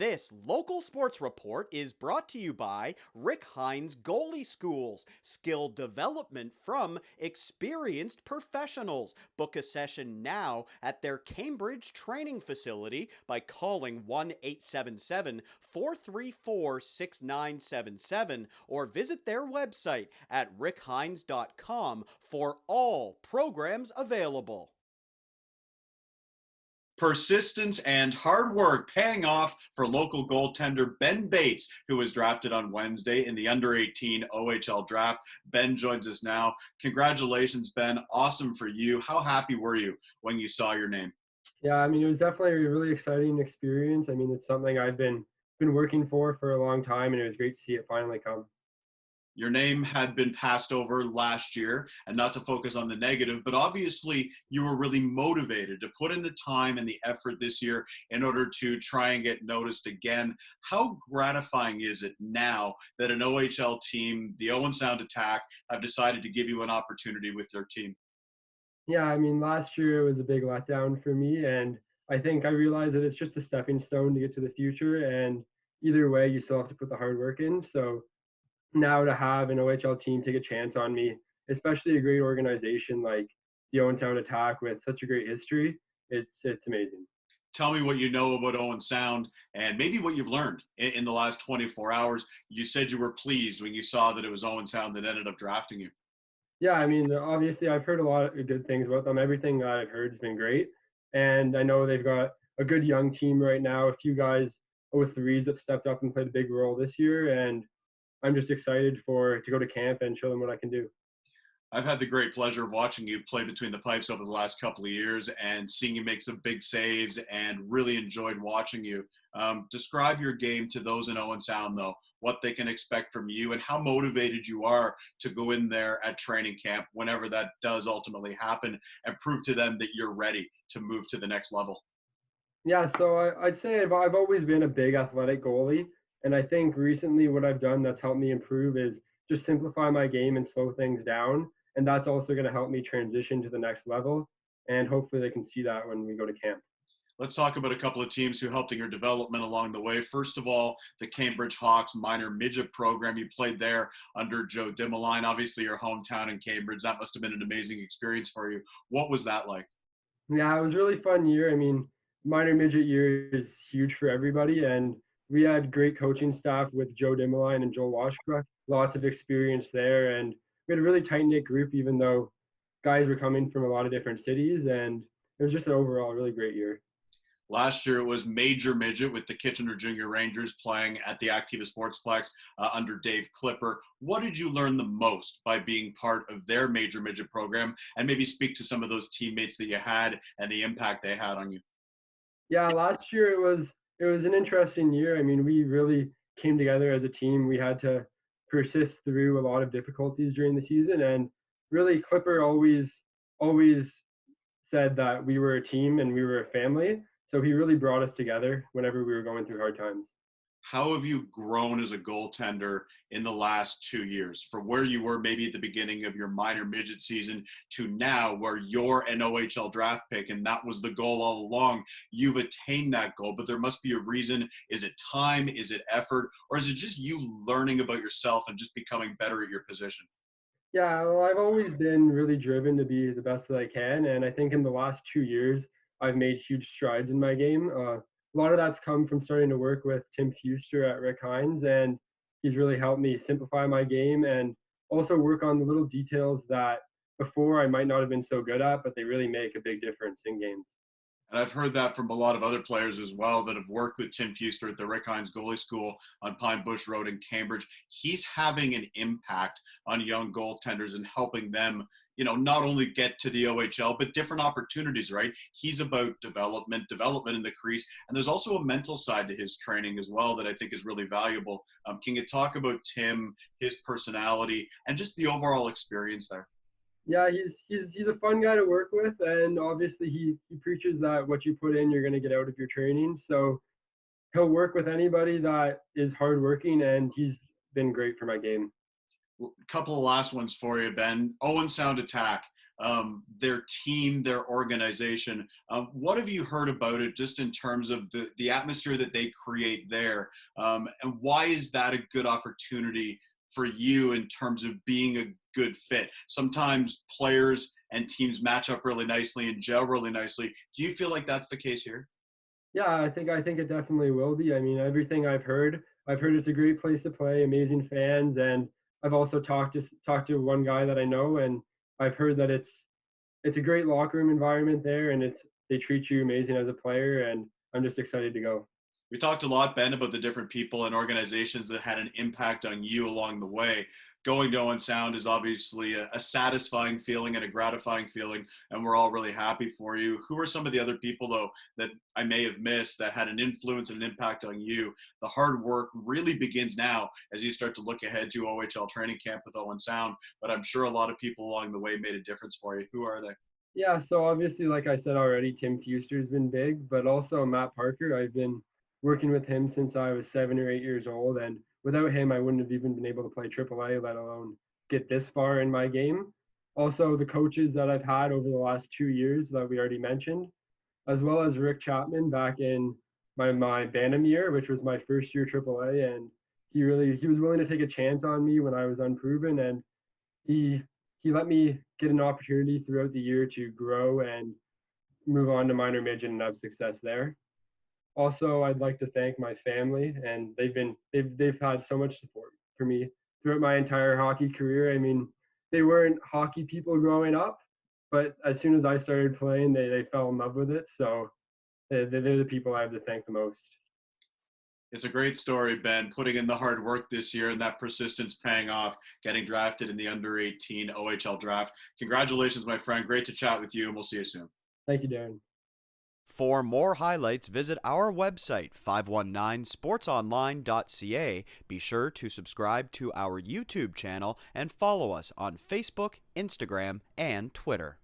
This local sports report is brought to you by Rick Hines Goalie Schools, skill development from experienced professionals. Book a session now at their Cambridge training facility by calling 1-877-434-6977 or visit their website at rickhines.com for all programs available. Persistence and hard work paying off for local goaltender Ben Bates, who was drafted on Wednesday in the U18 OHL Draft. Ben joins us now. Congratulations, Ben. Awesome for you. How happy were you when you saw your name? Yeah, I mean, it was definitely a really exciting experience. I mean, it's something I've been working for a long time, and it was great to see it finally come. Your name had been passed over last year, and not to focus on the negative, but obviously you were really motivated to put in the time and the effort this year in order to try and get noticed again. How gratifying is it now that an OHL team, the Owen Sound Attack, have decided to give you an opportunity with their team? Yeah, I mean, last year it was a big letdown for me, and I think I realized that it's just a stepping stone to get to the future, and either way, you still have to put the hard work in. So now to have an OHL team take a chance on me, especially a great organization like the Owen Sound Attack with such a great history, it's amazing. Tell me what you know about Owen Sound and maybe what you've learned in the last 24 hours. You said you were pleased when you saw that it was Owen Sound that ended up drafting you. Yeah, I mean, obviously, I've heard a lot of good things about them. Everything that I've heard has been great, and I know they've got a good young team right now. A few guys with threes that stepped up and played a big role this year, and I'm just excited to go to camp and show them what I can do. I've had the great pleasure of watching you play between the pipes over the last couple of years and seeing you make some big saves and really enjoyed watching you. Describe your game to those in Owen Sound, though, what they can expect from you and how motivated you are to go in there at training camp whenever that does ultimately happen and prove to them that you're ready to move to the next level. Yeah, so I'd say I've always been a big athletic goalie, and I think recently what I've done that's helped me improve is just simplify my game and slow things down, and that's also going to help me transition to the next level, and hopefully they can see that when we go to camp. Let's talk about a couple of teams who helped in your development along the way. First of all, the Cambridge Hawks minor midget program. You played there under Joe Dimmeline, obviously your hometown in Cambridge. That must have been an amazing experience for you. What was that like? Yeah, it was a really fun year. I mean, minor midget year is huge for everybody, and we had great coaching staff with Joe Dimmeline and Joel Washbrook. Lots of experience there, and we had a really tight knit group, even though guys were coming from a lot of different cities, and it was just an overall really great year. Last year it was major midget with the Kitchener Junior Rangers playing at the Activa Sportsplex under Dave Clipper. What did you learn the most by being part of their major midget program? And maybe speak to some of those teammates that you had and the impact they had on you. Yeah, last year it was an interesting year. I mean, we really came together as a team. We had to persist through a lot of difficulties during the season, and really Clipper always said that we were a team and we were a family. So he really brought us together whenever we were going through hard times. How have you grown as a goaltender in the last 2 years from where you were maybe at the beginning of your minor midget season to now where you're an OHL draft pick and that was the goal all along? You've attained that goal, but there must be a reason. Is it time? Is it effort? Or is it just you learning about yourself and just becoming better at your position? Yeah, well, I've always been really driven to be the best that I can, and I think in the last 2 years, I've made huge strides in my game. A lot of that's come from starting to work with Tim Fuster at Rick Hines, and he's really helped me simplify my game and also work on the little details that before I might not have been so good at, but they really make a big difference in games. And I've heard that from a lot of other players as well that have worked with Tim Fuster at the Rick Hines Goalie School on Pine Bush Road in Cambridge. He's having an impact on young goaltenders and helping them, not only get to the OHL, but different opportunities, right? He's about development in the crease. And there's also a mental side to his training as well that I think is really valuable. Can you talk about Tim, his personality, and just the overall experience there? Yeah, he's a fun guy to work with, and obviously he preaches that what you put in, you're going to get out of your training. So he'll work with anybody that is hardworking, and he's been great for my game. A couple of last ones for you, Ben. Owen Sound Attack. their team, their organization. What have you heard about it just in terms of the atmosphere that they create there? And why is that a good opportunity for you in terms of being a good fit? Sometimes players and teams match up really nicely and gel really nicely. Do you feel like that's the case here? Yeah, I think it definitely will be. I mean, everything I've heard it's a great place to play, amazing fans, and I've also talked to one guy that I know, and I've heard that it's a great locker room environment there, and they treat you amazing as a player, and I'm just excited to go. We talked a lot, Ben, about the different people and organizations that had an impact on you along the way. Going to Owen Sound is obviously a satisfying feeling and a gratifying feeling, and we're all really happy for you. Who are some of the other people, though, that I may have missed that had an influence and an impact on you? The hard work really begins now as you start to look ahead to OHL training camp with Owen Sound, but I'm sure a lot of people along the way made a difference for you. Who are they? Yeah, so obviously, like I said already, Tim Fuster's been big, but also Matt Parker. I've been working with him since I was 7 or 8 years old, and without him, I wouldn't have even been able to play AAA, let alone get this far in my game. Also, the coaches that I've had over the last 2 years that we already mentioned, as well as Rick Chapman back in my Bantam year, which was my first year AAA, and he was willing to take a chance on me when I was unproven, and he he let me get an opportunity throughout the year to grow and move on to minor midget and have success there. Also, I'd like to thank my family, and they've had so much support for me throughout my entire hockey career. I mean, they weren't hockey people growing up, but as soon as I started playing, they fell in love with it. So they're the people I have to thank the most. It's a great story, Ben, putting in the hard work this year and that persistence paying off, getting drafted in the under 18 OHL draft. Congratulations, my friend. Great to chat with you, and we'll see you soon. Thank you, Darren. For more highlights, visit our website, 519sportsonline.ca. Be sure to subscribe to our YouTube channel and follow us on Facebook, Instagram, and Twitter.